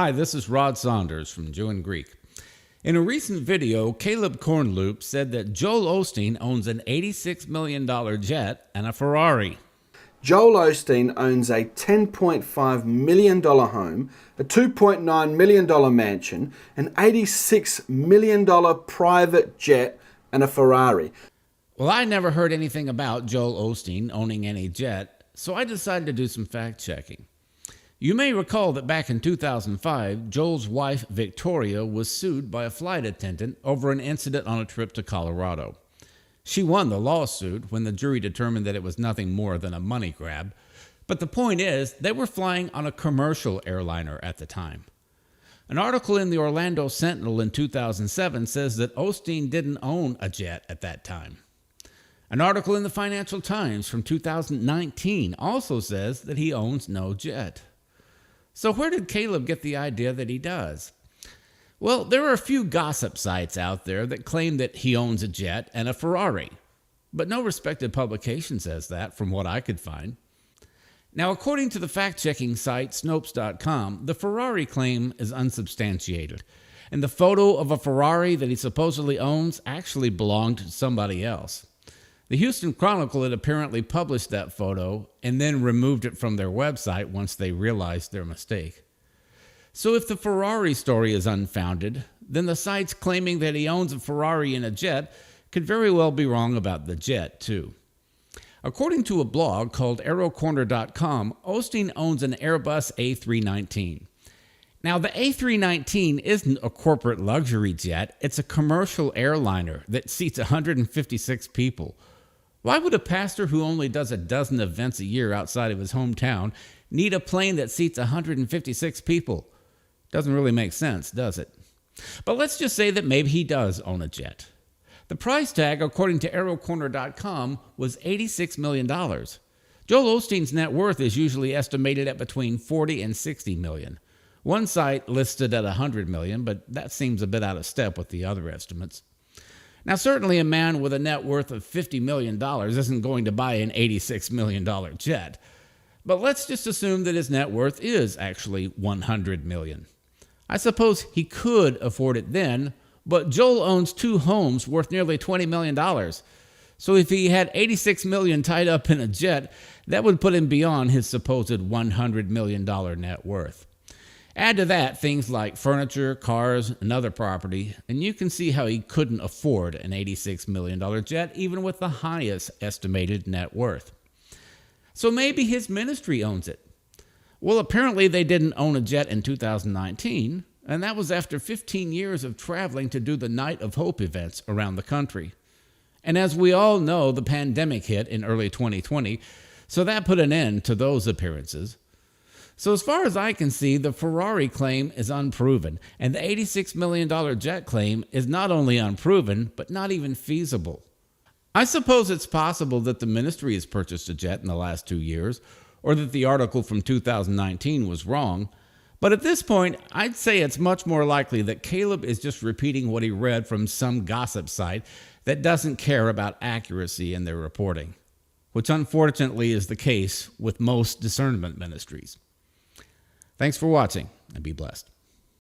Hi, this is Rod Saunders from Jew and Greek. In a recent video, Caleb Corneloup said that Joel Osteen owns an $86 million jet and a Ferrari. Joel Osteen owns a $10.5 million home, a $2.9 million mansion, an $86 million private jet, and a Ferrari. Well, I never heard anything about Joel Osteen owning any jet, so I decided to do some fact-checking. You may recall that back in 2005, Joel's wife, Victoria, was sued by a flight attendant over an incident on a trip to Colorado. She won the lawsuit when the jury determined that it was nothing more than a money grab. But the point is, they were flying on a commercial airliner at the time. An article in the Orlando Sentinel in 2007 says that Osteen didn't own a jet at that time. An article in the Financial Times from 2019 also says that he owns no jet. So where did Caleb get the idea that he does? Well, there are a few gossip sites out there that claim that he owns a jet and a Ferrari, but no respected publication says that from what I could find. Now, according to the fact-checking site Snopes.com, the Ferrari claim is unsubstantiated, and the photo of a Ferrari that he supposedly owns actually belonged to somebody else. The Houston Chronicle had apparently published that photo and then removed it from their website once they realized their mistake. So if the Ferrari story is unfounded, then the sites claiming that he owns a Ferrari and a jet could very well be wrong about the jet, too. According to a blog called AeroCorner.com, Osteen owns an Airbus A319. Now, the A319 isn't a corporate luxury jet, it's a commercial airliner that seats 156 people. Why would a pastor who only does a dozen events a year outside of his hometown need a plane that seats 156 people? Doesn't really make sense, does it? But let's just say that maybe he does own a jet. The price tag, according to AeroCorner.com, was $86 million. Joel Osteen's net worth is usually estimated at between $40 and $60 million. One site listed at $100 million, but that seems a bit out of step with the other estimates. Now, certainly a man with a net worth of $50 million isn't going to buy an $86 million jet. But let's just assume that his net worth is actually $100 million. I suppose he could afford it then, but Joel owns two homes worth nearly $20 million. So if he had $86 million tied up in a jet, that would put him beyond his supposed $100 million net worth. Add to that things like furniture, cars, and other property, and you can see how he couldn't afford an $86 million jet, even with the highest estimated net worth. So maybe his ministry owns it. Well, apparently they didn't own a jet in 2019, and that was after 15 years of traveling to do the Night of Hope events around the country. And as we all know, the pandemic hit in early 2020, so that put an end to those appearances. So as far as I can see, the Ferrari claim is unproven, and the $86 million jet claim is not only unproven, but not even feasible. I suppose it's possible that the ministry has purchased a jet in the last 2 years, or that the article from 2019 was wrong, but at this point, I'd say it's much more likely that Caleb is just repeating what he read from some gossip site that doesn't care about accuracy in their reporting, which unfortunately is the case with most discernment ministries. Thanks for watching, and be blessed.